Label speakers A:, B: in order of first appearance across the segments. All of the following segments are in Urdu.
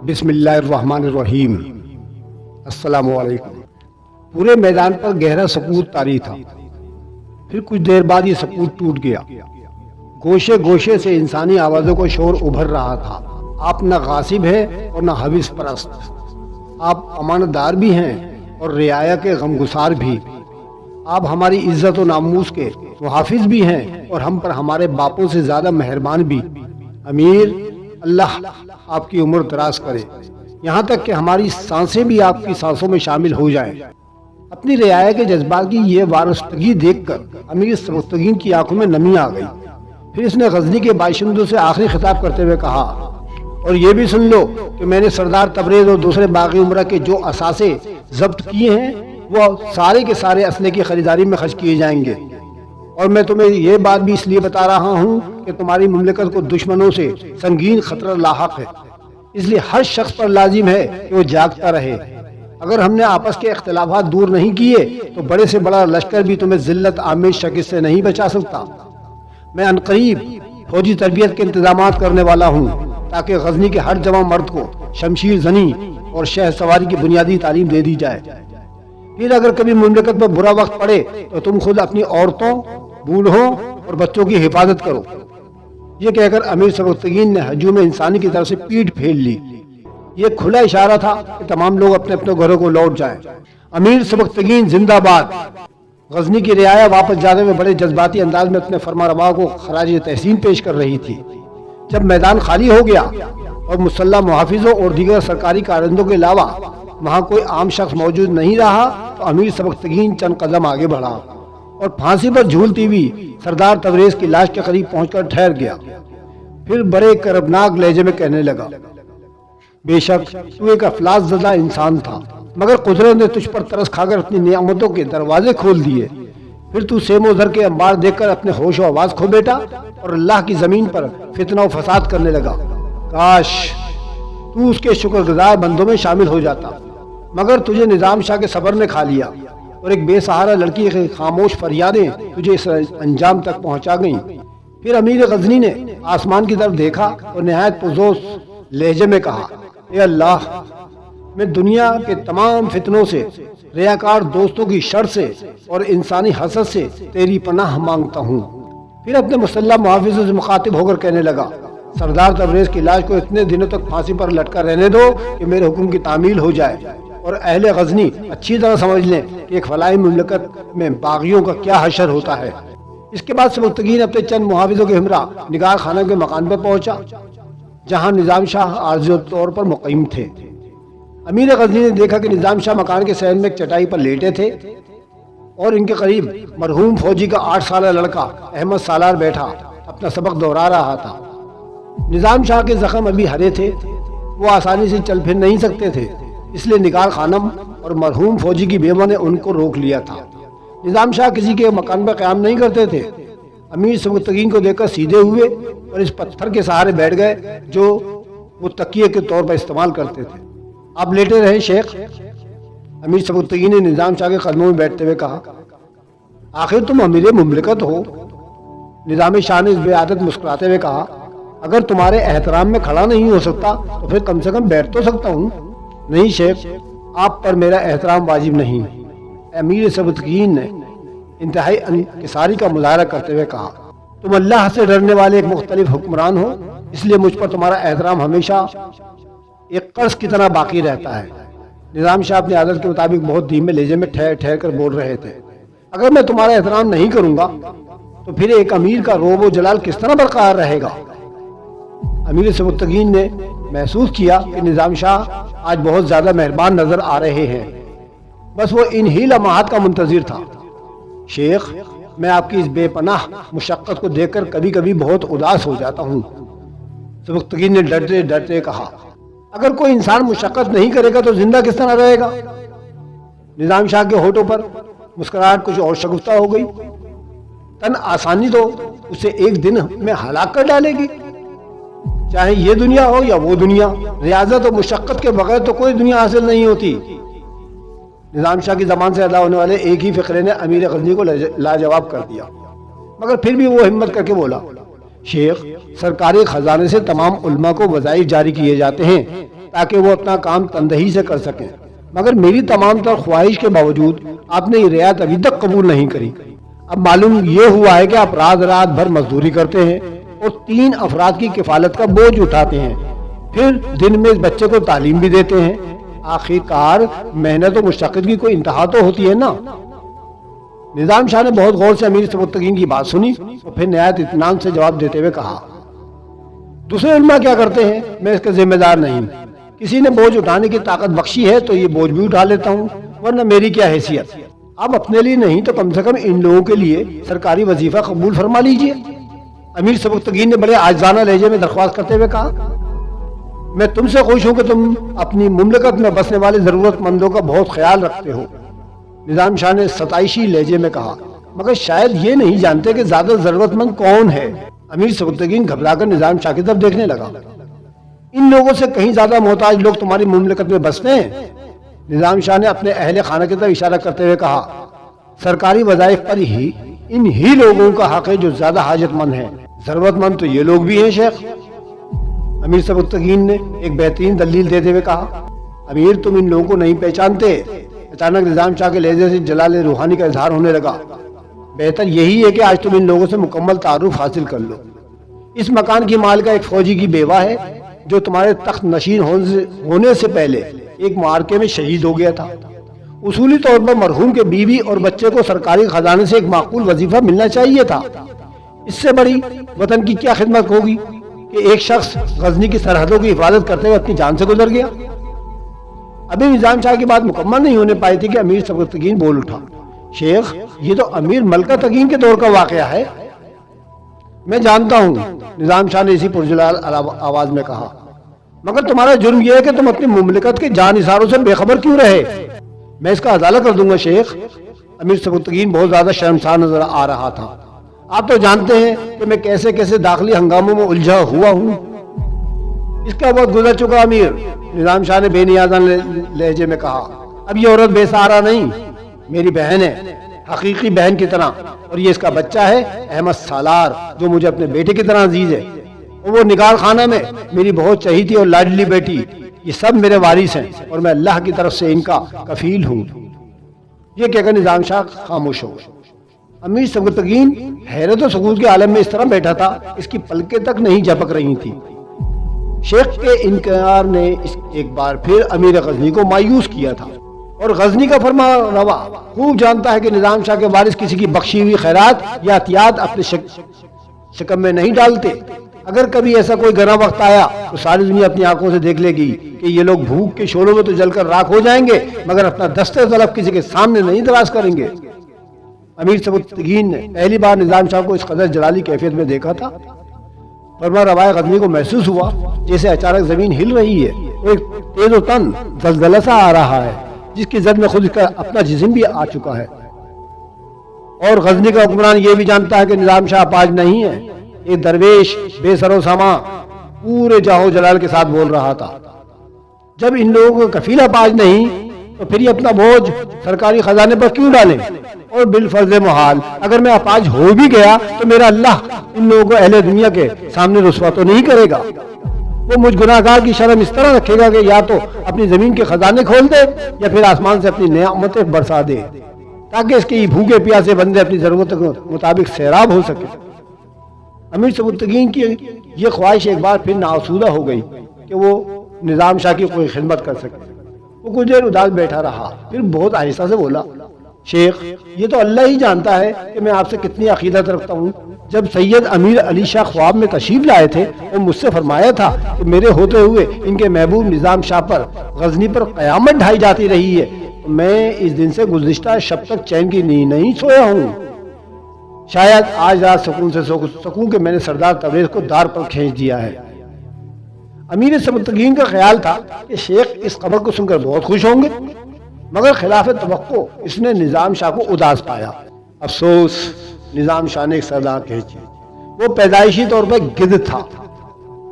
A: بسم اللہ الرحمن الرحیم۔ السلام علیکم۔ پورے میدان پر گہرا سکوت طاری تھا۔ پھر کچھ دیر بعد یہ سکوت ٹوٹ گیا۔ گوشے گوشے سے انسانی آوازوں کو شور ابھر رہا تھا۔ آپ نہ غاصب ہے اور نہ حوث پرست، آپ امانت دار بھی ہیں اور رعایا کے غمگسار بھی۔ آپ ہماری عزت و ناموس کے محافظ بھی ہیں اور ہم پر ہمارے باپوں سے زیادہ مہربان بھی۔ امیر، اللہ آپ کی عمر دراز کرے، یہاں تک کہ ہماری سانسیں بھی آپ کی سانسوں میں شامل ہو جائیں۔ اپنی رعایا کے جذبات کی یہ وارستگی دیکھ کر امیر سبکتگین کی آنکھوں میں نمی آ گئی۔ پھر اس نے غزنی کے باشندوں سے آخری خطاب کرتے ہوئے کہا، اور یہ بھی سن لو کہ میں نے سردار تبریز اور دوسرے باغی عمرہ کے جو اثاثے ضبط کیے ہیں وہ سارے کے سارے اسلحے کی خریداری میں خرچ کیے جائیں گے، اور میں تمہیں یہ بات بھی اس لیے بتا رہا ہوں کہ تمہاری مملکت کو دشمنوں سے سنگین خطرہ لاحق ہے، اس لیے ہر شخص پر لازم ہے کہ وہ جاگتا رہے۔ اگر ہم نے آپس کے اختلافات دور نہیں کیے تو بڑے سے بڑا لشکر بھی تمہیں ذلت آمیز شکست سے نہیں بچا سکتا۔ میں عنقریب فوجی تربیت کے انتظامات کرنے والا ہوں تاکہ غزنی کے ہر جوان مرد کو شمشیر زنی اور شہ سواری کی بنیادی تعلیم دے دی جائے۔ پھر اگر کبھی مملکت پر برا وقت پڑے تو تم خود اپنی عورتوں، بوڑھوں اور بچوں کی حفاظت کرو۔ یہ کہہ کر امیر سبکتگین نے ہجوم انسانی کی طرف سے پیٹھ پھیر لی۔ یہ کھلا اشارہ تھا کہ تمام لوگ اپنے اپنے گھروں کو لوٹ جائیں۔ امیر سبکتگین زندہ باد۔ غزنی کی رعایا واپس جاتے ہوئے بڑے جذباتی انداز میں اپنے فرمانروا کو خراج تحسین پیش کر رہی تھی۔ جب میدان خالی ہو گیا اور مسلح محافظوں اور دیگر سرکاری کارندوں کے علاوہ وہاں کوئی عام شخص موجود نہیں رہا تو امیر سبکتگین چند قدم آگے بڑھا اور پھانسی پر جھولتی ہوئی سردار تبریز کی لاش کے قریب پہنچ کر ٹھہر گیا۔ پھر بڑے کربناک لہجے میں کہنے لگا، بے شک تو ایک افلاس زدہ انسان تھا، مگر قدرت نے تجھ پر ترس کھا کر اپنی نعمتوں کے دروازے کھول دیے۔ پھر تو سیم و زر کے انبار دیکھ کر اپنے ہوش و آواز کھو بیٹا اور اللہ کی زمین پر فتنہ و فساد کرنے لگا۔ کاش تو اس کے شکر گزار بندوں میں شامل ہو جاتا، مگر تجھے نظام شاہ کے صبر نے کھا لیا اور ایک بے سہارا لڑکی کی خاموش فریادیں تجھے اس انجام تک پہنچا گئیں۔ پھر امیر غزنی نے آسمان کی طرف دیکھا اور نہایت پرجوش لہجے میں کہا، اے اللہ، میں دنیا کے تمام فتنوں سے، ریاکار دوستوں کی شر سے اور انسانی حسد سے تیری پناہ مانگتا ہوں۔ پھر اپنے مسلح محافظوں سے مخاطب ہو کر کہنے لگا، سردار تبریز کی لاش کو اتنے دنوں تک پھانسی پر لٹکا رہنے دو کہ میرے حکم کی تعمیل ہو جائے اور اہل غزنی اچھی طرح سمجھ لیں کہ ایک فلاحی مملکت میں باغیوں کا کیا حشر ہوتا ہے۔ اس کے بعد سبکتگین اپنے چند محافظوں کے ہمراہ نگار خانہ کے مکان پر پہنچا جہاں نظام شاہ عارضی طور پر مقیم تھے۔ امیر غزنی نے دیکھا کہ نظام شاہ مکان کے صحن میں ایک چٹائی پر لیٹے تھے اور ان کے قریب مرحوم فوجی کا 8 سالہ لڑکا احمد سالار بیٹھا اپنا سبق دہرا رہا تھا۔ نظام شاہ کے زخم ابھی ہرے تھے، وہ آسانی سے چل پھر نہیں سکتے تھے، اس لیے نگار خانم اور مرحوم فوجی کی بیوہ نے ان کو روک لیا تھا۔ نظام شاہ کسی کے مکان پر قیام نہیں کرتے تھے۔ امیر سبکتگین کو دیکھ کر سیدھے ہوئے اور اس پتھر کے سہارے بیٹھ گئے جو وہ تکیے کے طور پر استعمال کرتے تھے۔ آپ لیٹے رہیں شیخ، امیر سبکتگین نے نظام شاہ کے قدموں میں بیٹھتے ہوئے کہا، آخر تم امیر مملکت ہو۔ نظام شاہ نے اس بے عادت مسکراتے ہوئے کہا، اگر تمہارے احترام میں کھڑا نہیں ہو سکتا تو پھر کم سے کم بیٹھ تو سکتا ہوں۔ نہیں شیخ، آپ پر میرا احترام واجب نہیں۔ امیر سبکتگین نے انتہائی انکساری کا مظاہرہ کرتے ہوئے کہا، تم اللہ سے ڈرنے والے ایک مختلف حکمران ہو، اس لیے مجھ پر تمہارا احترام ہمیشہ ایک قرض کی طرح باقی رہتا ہے۔ نظام شاہ اپنی عادت کے مطابق بہت دھیمے لہجے میں ٹھہر ٹھہر کر بول رہے تھے، اگر میں تمہارا احترام نہیں کروں گا تو پھر ایک امیر کا روب و جلال کس طرح برقرار رہے گا؟ امیر سبکتگین نے محسوس کیا کہ نظام شاہ آج بہت زیادہ مہربان نظر آ رہے ہیں، بس وہ انہی لمحات کا منتظر تھا۔ شیخ، میں آپ کی اس بے پناہ مشقت کو دیکھ کر کبھی کبھی بہت اداس ہو جاتا ہوں۔ سبکتگین نے ڈرتے ڈرتے کہا، اگر کوئی انسان مشقت نہیں کرے گا تو زندہ کس طرح رہے گا؟ نظام شاہ کے ہونٹوں پر مسکراہٹ کچھ اور شگفتہ ہو گئی۔ تن آسانی تو اسے ایک دن میں ہلاک کر ڈالے گی، چاہے یہ دنیا ہو یا وہ دنیا۔ ریاضت و مشقت کے بغیر تو کوئی دنیا حاصل نہیں ہوتی۔ نظام شاہ کی زبان سے ادا ہونے والے ایک ہی فقرے نے امیر غزنی کو لاجواب کر دیا، مگر پھر بھی وہ ہمت کر کے بولا، شیخ، سرکاری خزانے سے تمام علماء کو وظائف جاری کیے جاتے ہیں، تاکہ وہ اپنا کام تندہی سے کر سکیں، مگر میری تمام تر خواہش کے باوجود آپ نے یہ رعایت ابھی تک قبول نہیں کری۔ اب معلوم یہ ہوا ہے کہ آپ رات بھر مزدوری کرتے ہیں اور 3 افراد کی کفالت کا بوجھ اٹھاتے ہیں، پھر دن میں اس بچے کو تعلیم بھی دیتے ہیں۔ آخر کار محنت و مشقت کی کوئی انتہا تو ہوتی ہے نا۔ نظام شاہ نے بہت غور سے امیر سبکتگین کی بات سنی اور پھر نہایت اطمینان سے جواب دیتے ہوئے کہا، دوسرے علماء کیا کرتے ہیں میں اس کا ذمہ دار نہیں، کسی نے بوجھ اٹھانے کی طاقت بخشی ہے تو یہ بوجھ بھی اٹھا لیتا ہوں، ورنہ میری کیا حیثیت۔ آپ اپنے لیے نہیں تو کم سے کم ان لوگوں کے لیے سرکاری وظیفہ قبول فرما لیجئے۔ امیر سبکتگین نے بڑے عاجزانہ لہجے میں درخواست کرتے ہوئے کہا، میں تم سے خوش ہوں کہ تم اپنی مملکت میں بسنے والے ضرورت مندوں کا بہت خیال رکھتے ہو۔ نظام شاہ نے ستائشی لہجے میں کہا، مگر شاید یہ نہیں جانتے کہ زیادہ ضرورت مند کون ہے۔ امیر سبکتگین گھبرا کر نظام شاہ کی طرف دیکھنے لگا۔ ان لوگوں سے کہیں زیادہ محتاج لوگ تمہاری مملکت میں بستے ہیں؟ نظام شاہ نے اپنے اہل خانہ کی طرف اشارہ کرتے ہوئے کہا، سرکاری وظائف پر ہی ان ہی لوگوں کا حق ہے جو زیادہ حاجت مند ہیں، ضرورت مند تو یہ لوگ بھی ہیں شیخ۔ امیر سبکتگین نے ایک بہترین دلیل دیتے ہوئے کہا، امیر تم ان لوگوں کو نہیں پہچانتے۔ اچانک نظام شاہ کے لہجے سے جلال روحانی کا اظہار ہونے لگا، بہتر یہی ہے کہ آج تم ان لوگوں سے مکمل تعارف حاصل کر لو۔ اس مکان کی مالکہ ایک فوجی کی بیوہ ہے جو تمہارے تخت نشین ہونے سے پہلے ایک معرکے میں شہید ہو گیا تھا۔ اصولی طور پر مرحوم کے بیوی اور بچے کو سرکاری خزانے سے ایک معقول وظیفہ ملنا چاہیے تھا۔ اس سے بڑی وطن کی کیا خدمت ہوگی کہ ایک شخص غزنی کی سرحدوں کی حفاظت کرتے ہوئے اپنی جان سے گزر گیا۔ ابھی نظام شاہ کی بات مکمل نہیں ہونے پائی تھی کہ امیر سبکتگین بول اٹھا، شیخ یہ تو امیر ملکہ تگین کے دور کا واقعہ ہے۔ میں جانتا ہوں، نظام شاہ نے اسی پرجلال آواز میں کہا، مگر تمہارا جرم یہ ہے کہ تم اپنی مملکت کے جان نثاروں سے بے خبر کیوں رہے؟ میں اس کا ازالہ کر دوں گا شیخ۔ امیر سبکتگین بہت زیادہ شرمسار نظر آ رہا تھا۔ آپ تو جانتے ہیں کہ میں کیسے کیسے داخلی ہنگاموں میں الجھا ہوا ہوں۔ اس کا وقت گزر چکا امیر، نظام شاہ نے بے نیازانہ لہجے میں کہا، اب یہ عورت بے سہارا نہیں، میری بہن ہے، حقیقی بہن کی طرح، اور یہ اس کا بچہ ہے احمد سالار جو مجھے اپنے بیٹے کی طرح عزیز ہے، اور وہ نگار خانہ میں میری بہت چہیتی اور لاڈلی بیٹی، یہ سب میرے وارث ہیں اور میں اللہ کی طرف سے ان کا کفیل ہوں۔ یہ کہہ کر نظام شاہ خاموش ہو گیا۔ امیر سبکتگین حیرت و سکوت کے عالم میں اس طرح بیٹھا تھا، اس کی پلکیں تک نہیں جھپک رہی تھی۔ شیخ کے انکار نے ایک بار پھر امیر غزنی کو مایوس کیا تھا، اور غزنی کا فرما روا خوب جانتا ہے کہ نظام شاہ کے وارث کسی کی بخشی ہوئی خیرات یا عطیات اپنے شکم میں نہیں ڈالتے۔ اگر کبھی ایسا کوئی گراں وقت آیا تو ساری دنیا اپنی آنکھوں سے دیکھ لے گی کہ یہ لوگ بھوک کے شعلوں میں تو جل کر راکھ ہو جائیں گے، مگر اپنا دستِ طلب کسی کے سامنے نہیں دراز کریں گے۔ امیر سبکتگین نے پہلی بار نظام شاہ کو اس قدر جلالی کیفیت میں دیکھا تھا۔ فرما روائے غزنی کو محسوس ہوا جیسے اچانک زمین ہل رہی ہے، ایک تیز و تن زلزلہ سا آ رہا ہے جس کی زد میں خود اس کا اپنا جسم بھی آ چکا ہے۔ اور غزنی کا حکمران یہ بھی جانتا ہے کہ نظام شاہ اپاہج نہیں ہے۔ ایک درویش بے سر و ساما پورے جاہو جلال کے ساتھ بول رہا تھا، جب ان لوگوں کو کفیل اپاہج نہیں تو پھر یہ اپنا بوجھ سرکاری خزانے پر کیوں ڈالیں؟ اور بالفرض محال اگر میں اپاہج ہو بھی گیا تو میرا اللہ ان لوگوں کو اہل دنیا کے سامنے رسوا تو نہیں کرے گا۔ وہ مجھ گناہگار کی شرم اس طرح رکھے گا کہ یا تو اپنی زمین کے خزانے کھول دے یا پھر آسمان سے اپنی نعمتیں برسا دے تاکہ اس کے بھوکے پیاسے بندے اپنی ضرورت کے مطابق سیراب ہو سکے۔ امیر سبکتگین کی یہ خواہش ایک بار پھر ناآسودہ ہو گئی کہ وہ نظام شاہ کی کوئی خدمت کر سکے۔ وہ کچھ دیر اداس بیٹھا رہا، پھر بہت آہستہ سے بولا، شیخ یہ تو اللہ ہی جانتا ہے کہ میں آپ سے کتنی عقیدت رکھتا ہوں۔ جب سید امیر علی شاہ خواب میں تشریف لائے تھے اور مجھ سے فرمایا تھا کہ میرے ہوتے ہوئے ان کے محبوب نظام شاہ پر غزنی پر قیامت ڈھائی جاتی رہی ہے، تو میں اس دن سے گزشتہ شب تک چین کی نیند نہیں سویا ہوں۔ شاید آج رات سکون سے سکوں کہ میں نے سردار تبریز کو دار پر کھینچ دیا ہے۔ امیر سبکتگین کا خیال تھا کہ شیخ اس خبر کو سن کر بہت خوش ہوں گے، مگر خلاف توقع اس نے نظام شاہ کو اداس پایا۔ افسوس، نظام شاہ نے ایک سردار کھینچی۔ وہ پیدائشی طور پر گدھ تھا،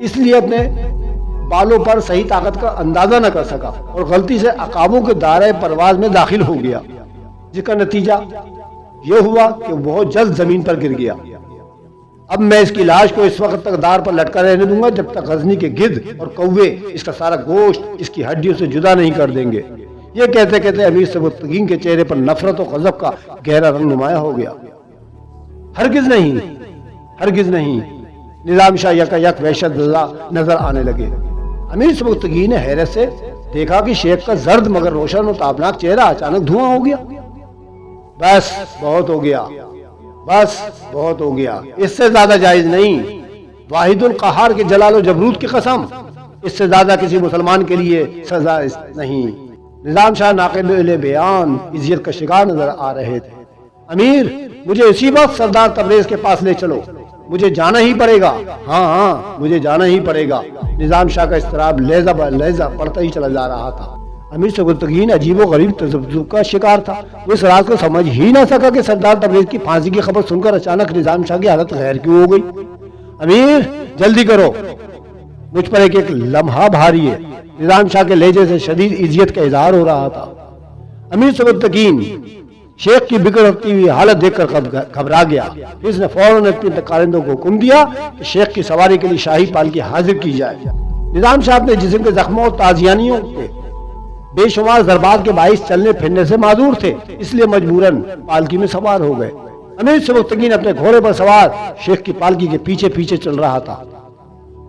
A: اس لیے اپنے بالوں پر صحیح طاقت کا اندازہ نہ کر سکا اور غلطی سے عقابوں کے دائرۂ پرواز میں داخل ہو گیا، جس کا نتیجہ یہ ہوا کہ وہ بہت جلد زمین پر گر گیا۔ اب میں اس کی لاش کو اس وقت تک دار پر لٹکا رہنے دوں گا جب تک غزنی کے گدھ اور کوے اس کا سارا گوشت اس کی ہڈیوں سے جدا نہیں کر دیں گے۔ یہ کہتے کہتے امیر سبکتگین کے چہرے پر نفرت و غضب کا گہرا رنگ نمایاں ہو گیا۔ ہرگز نہیں، ہرگز نہیں، نظام شاہ یکا یک وحشت زدہ نظر آنے لگے۔ امیر سبکتگین نے حیرت سے دیکھا کہ شیخ کا زرد مگر روشن و تابناک چہرہ اچانک دھواں ہو گیا۔ بس بہت ہو گیا، بس بہت ہو گیا، اس سے زیادہ جائز نہیں۔ واحد القہار کے جلال و جبروت کی قسم، اس سے زیادہ کسی مسلمان کے لیے سزا نہیں۔ نظام شاہ ناقابل بیان عزت کا شکار نظر آ رہے تھے۔ امیر، مجھے اسی وقت سردار تبریز کے پاس لے چلو، مجھے جانا ہی پڑے گا، ہاں مجھے جانا ہی پڑے گا۔ نظام شاہ کا اضطراب لہجہ بہ لہجہ بڑھتا ہی چلا جا رہا تھا۔ امیر سبکتگین عجیب و غریب تذبذب کا شکار تھا۔ وہ اس راز کو سمجھ ہی نہ سکا کہ سردار تبریز کی پھانسی کی خبر سن کر اچانک نظام شاہ کی حالت غیر کیوں ہو گئی۔ امیر، جلدی کرو، مجھ پر ایک لمحہ بھاری ہے۔ نظام شاہ کے لہجے سے شدید عزت کا اظہار ہو رہا تھا۔ امیر سبکتگین شیخ کی بگڑتی ہوئی حالت دیکھ کر گھبرا گیا۔ اس نے فوراً اپنے کارندوں کو حکم دیا کہ شیخ کی سواری کے لیے شاہی پالکی حاضر کی جائے۔ نظام شاہ اپنے جسم کے زخموں اور تازیانیوں کے بے شمار ضربات کے باعث چلنے پھرنے سے معذور تھے، اس لیے مجبوراً پالکی میں سوار ہو گئے۔ امیر سبکتگین اپنے گھوڑے پر سوار شیخ کی پالکی کے پیچھے پیچھے چل رہا تھا۔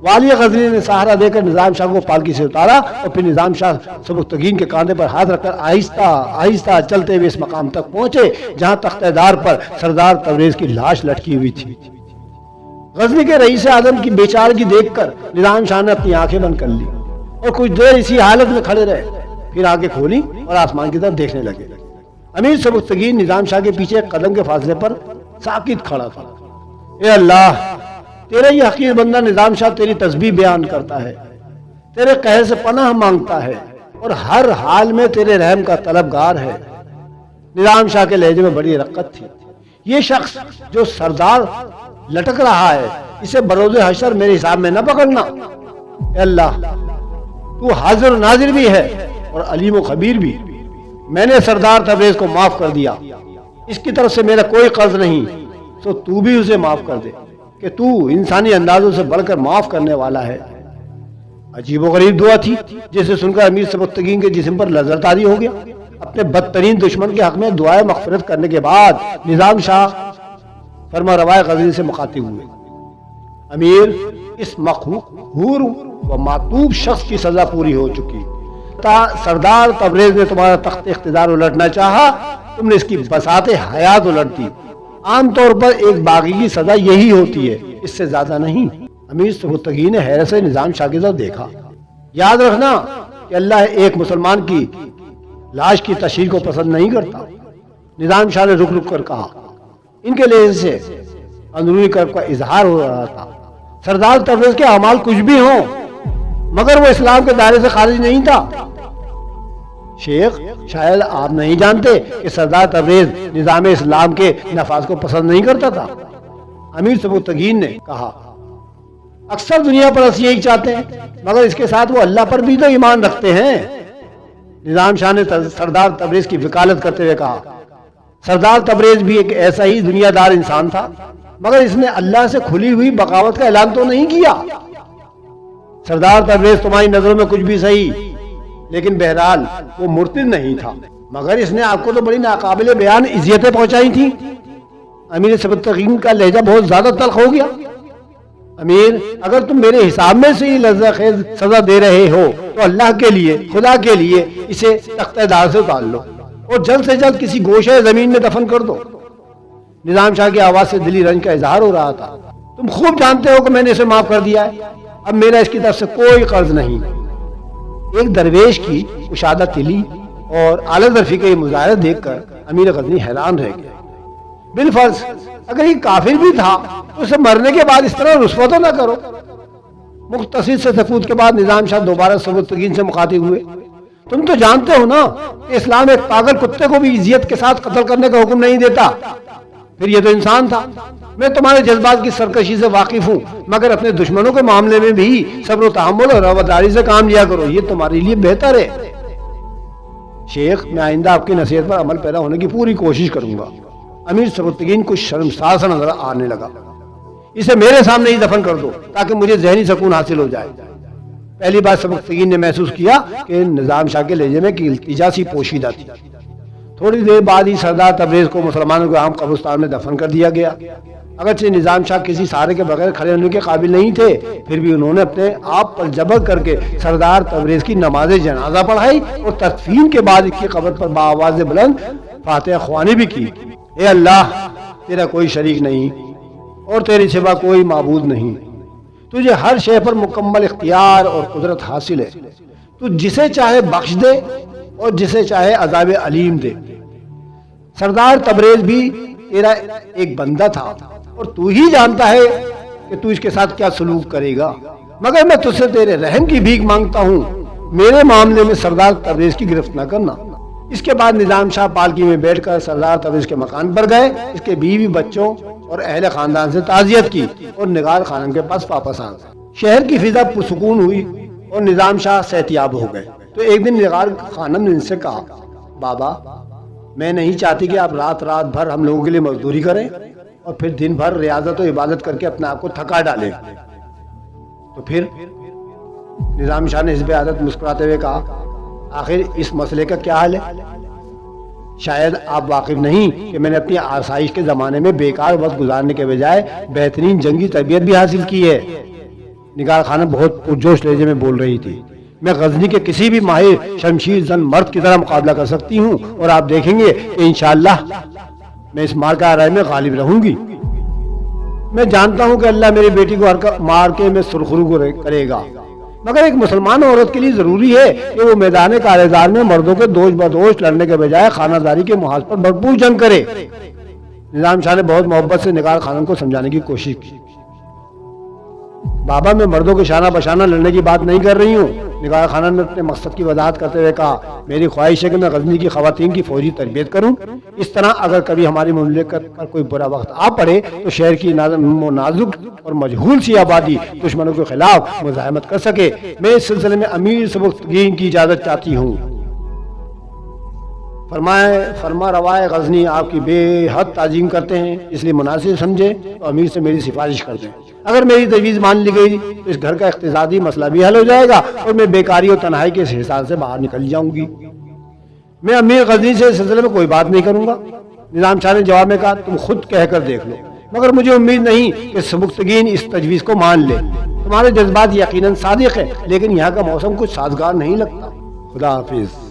A: والی غزنی نے سہارا دے کر نظام شاہ کو پالکی سے اتارا اور پھر نظام شاہ سبکتگین کے کاندھے پر ہاتھ رکھ کر آہستہ آہستہ چلتے ہوئے اس مقام تک پہنچے جہاں تختہ دار پر سردار تبریز کی لاش لٹکی ہوئی تھی۔ غزنی کے رئیس اعظم کی بیچارگی دیکھ کر نظام شاہ نے اپنی آنکھیں بند کر لی اور کچھ دیر اسی حالت میں کھڑے رہے، پھر آنکھیں کھولی اور آسمان کی طرف دیکھنے لگے۔ امیر سبکتگین نظام شاہ کے پیچھے ایک قدم کے فاصلے پر ساکت کھڑا تھا۔ اے اللہ، تیرا یہ حقیر بندہ نظام شاہ تیری تسبیح بیان کرتا ہے، تیرے قہر سے پناہ مانگتا ہے اور ہر حال میں تیرے رحم کا طلبگار ہے۔ نظام شاہ کے لہجے میں بڑی رقت تھی۔ یہ شخص جو سردار لٹک رہا ہے، اسے بروز حشر میرے حساب میں نہ پکڑنا۔ اے اللہ، تو حاضر و ناظر بھی ہے اور علیم و خبیر بھی۔ میں نے سردار تبریز کو معاف کر دیا، اس کی طرف سے میرا کوئی قرض نہیں، تو تو بھی اسے معاف کر دے کہ تو انسانی اندازوں سے بڑھ کر معاف کرنے والا ہے۔ عجیب و غریب دعا تھی جسے سن کر امیر سبکتگین کے جسم پر لرزہ طاری ہو گیا۔ اپنے بدترین دشمن کے حق میں دعائے مغفرت کرنے کے بعد نظام شاہ فرما روائے غزنی سے مخاطب ہوئے۔ امیر، اس مقہور و معتوب شخص کی سزا پوری ہو چکی۔ سردار تبریز نے تمہارا تخت اقتدار الٹنا چاہا، تم نے اس کی بساط حیات الٹ دی۔ عام طور پر ایک باغی کی سزا یہی ہوتی ہے، اس سے زیادہ نہیں۔ امیر سبکتگین نے حیرت سے نظام شاہ کی طرف دیکھا۔ یاد رکھنا کہ اللہ ایک مسلمان کی لاش کی تشہیر کو پسند نہیں کرتا۔ نظام شاہ نے رک رک کر کہا۔ ان کے لحاظ سے اندرونی کرب کا اظہار ہو رہا تھا۔ سردار تبریز کے اعمال کچھ بھی ہوں مگر وہ اسلام کے دائرے سے خارج نہیں تھا۔ شیخ، شاید آپ نہیں جانتے کہ سردار تبریز نظام اسلام کے نفاذ کو پسند نہیں کرتا تھا۔ امیر سبکتگین نے کہا، اکثر دنیا پر یہی چاہتے ہیں مگر اس کے ساتھ وہ اللہ پر بھی تو ایمان رکھتے ہیں۔ نظام شاہ نے سردار تبریز کی وکالت کرتے ہوئے کہا، سردار تبریز بھی ایک ایسا ہی دنیا دار انسان تھا مگر اس نے اللہ سے کھلی ہوئی بغاوت کا اعلان تو نہیں کیا۔ سردار تبریز تمہاری نظروں میں کچھ بھی صحیح، لیکن بہرحال وہ مرتد نہیں تھا، مگر اس نے آپ کو تو بڑی ناقابل بیان اذیتیں پہنچائی تھیں۔ امیر سبکتگین کا لہجہ بہت زیادہ تلخ ہو گیا۔ امیر، اگر تم میرے حساب میں سے ہی لذت خیز سزا دے رہے ہو تو اللہ کے لیے، خدا کے لیے اسے تختہ دار سے اتار لو اور جلد سے جلد کسی گوشے زمین میں دفن کر دو۔ نظام شاہ کی آواز سے دلی رنج کا اظہار ہو رہا تھا۔ تم خوب جانتے ہو کہ میں نے اسے معاف کر دیا ہے، اب میرا اس کی طرف سے کوئی قرض نہیں۔ ایک درویش کی کشادہ دلی اور اعلیٰ ظرفی کا یہ مظاہرہ دیکھ کر امیر غزنی حیران رہ گئے۔ بالفرض اگر یہ کافر بھی تھا تو اسے مرنے کے بعد اس طرح رسوا تو نہ کرو۔ مختصر سے سکوت کے بعد نظام شاہ دوبارہ سبکتگین سے مخاطب ہوئے، تم تو جانتے ہو نا کہ اسلام ایک پاگل کتے کو بھی عزت کے ساتھ قتل کرنے کا حکم نہیں دیتا۔ پھر یہ تو انسان تھا۔ میں تمہارے جذبات کی سرکشی سے واقف ہوں مگر اپنے دشمنوں کے معاملے میں بھی صبر و تحمل اور رواداری سے کام لیا کرو، یہ تمہارے لیے بہتر ہے۔ شیخ، میں آئندہ آپ کی نصیحت پر عمل پیرا ہونے کی پوری کوشش کروں گا۔ امیر سبکتگین کچھ شرمسار سا نظر آنے لگا۔ اسے میرے سامنے ہی دفن کر دو تاکہ مجھے ذہنی سکون حاصل ہو جائے۔ پہلی بار سبکتگین نے محسوس کیا کہ نظام شاہ کے لہجے میں کی التجا سی پوشیدہ تھی۔ تھوڑی دیر بعد ہی سردار تبریز کو مسلمانوں کے عام قبرستان میں دفن کر دیا گیا۔ اگرچہ نظام شاہ کسی سہارے کے بغیر کھڑے ہونے کے قابل نہیں تھے، پھر بھی انہوں نے اپنے آپ پر جبر کر کے سردار تبریز کی نماز جنازہ پڑھائی اور تدفین کے بعد اس کی قبر پر بآواز بلند فاتحہ خوانی بھی کی۔ اے اللہ، تیرا کوئی شریک نہیں اور تیرے سوا کوئی معبود نہیں، تجھے ہر شے پر مکمل اختیار اور قدرت حاصل ہے، تو جسے چاہے بخش دے اور جسے چاہے عذاب علیم دے۔ سردار تبریز بھی تیرا ایک بندہ تھا اور تو ہی جانتا ہے کہ تو اس کے ساتھ کیا سلوک کرے گا، مگر میں تجھ سے تیرے رحم کی بھیک مانگتا ہوں، میرے معاملے میں سردار تبریز کی گرفت نہ کرنا۔ اس کے بعد نظام شاہ پالکی میں بیٹھ کر سردار تبریز کے مکان پر گئے، اس کے بیوی بچوں اور اہل خاندان سے تعزیت کی اور نگار خانم کے پاس واپس آ گئے۔ شہر کی فضا پرسکون ہوئی اور نظام شاہ صحتیاب ہو گئے تو ایک دن نگار خانم نے ان سے کہا، بابا، میں نہیں چاہتی کہ آپ رات بھر ہم لوگوں کے لیے مزدوری کریں اور پھر دن بھر ریاضت و عبادت کر کے اپنے آپ کو تھکا ڈالیں۔ تو پھر نظام شاہ نے حزب عادت مسکراتے ہوئے کہا، آخر اس مسئلے کا کیا حل ہے؟ شاید آپ واقف نہیں کہ میں نے اپنی آسائش کے زمانے میں بیکار وقت گزارنے کے بجائے بہترین جنگی تربیت بھی حاصل کی ہے۔ نگار خانم بہت پرجوش لہجے میں بول رہی تھی، میں غزنی کے کسی بھی ماہر شمشیر زن مرد کی طرح مقابلہ کر سکتی ہوں اور آپ دیکھیں گے کہ انشاءاللہ میں اس مارکہ رائے میں غالب رہوں گی۔ میں جانتا ہوں کہ اللہ میری بیٹی کو ہر مارکے میں سرخرو کرے گا، مگر ایک مسلمان عورت کے لیے ضروری ہے کہ وہ میدان کارزار میں مردوں کے دوش بدوش لڑنے کے بجائے خانہ داری کے محاذ پر بھرپور جنگ کرے۔ نظام شاہ نے بہت محبت سے نگار خانم کو سمجھانے کی کوشش کی، بابا، میں مردوں کے شانہ بشانہ لڑنے کی بات نہیں کر رہی ہوں۔ نگار خانم نے اپنے مقصد کی وضاحت کرتے ہوئے کہا، میری خواہش ہے کہ میں غزنی کی خواتین کی فوجی تربیت کروں، اس طرح اگر کبھی ہماری مملکت پر کوئی برا وقت آ پڑے تو شہر کی نازک اور مجہول سی آبادی دشمنوں کے خلاف مزاحمت کر سکے۔ میں اس سلسلے میں امیر سبکتگین کی اجازت چاہتی ہوں۔ فرما روائے غزنی آپ کی بے حد تعظیم کرتے ہیں، اس لیے مناسب سمجھے تو امیر سے میری سفارش کر دیں۔ اگر میری تجویز مان لی گئی تو اس گھر کا اقتصادی مسئلہ بھی حل ہو جائے گا اور میں بیکاری اور تنہائی کے حساب سے باہر نکل جاؤں گی۔ میں امیر غزنی سے اس سلسلے میں کوئی بات نہیں کروں گا۔ نظام شاہ نے جواب میں کہا، تم خود کہہ کر دیکھ لو، مگر مجھے امید نہیں کہ سبکتگین اس تجویز کو مان لے۔ تمہارے جذبات یقیناً صادق ہیں، لیکن یہاں کا موسم کچھ سازگار نہیں لگتا۔ خدا حافظ۔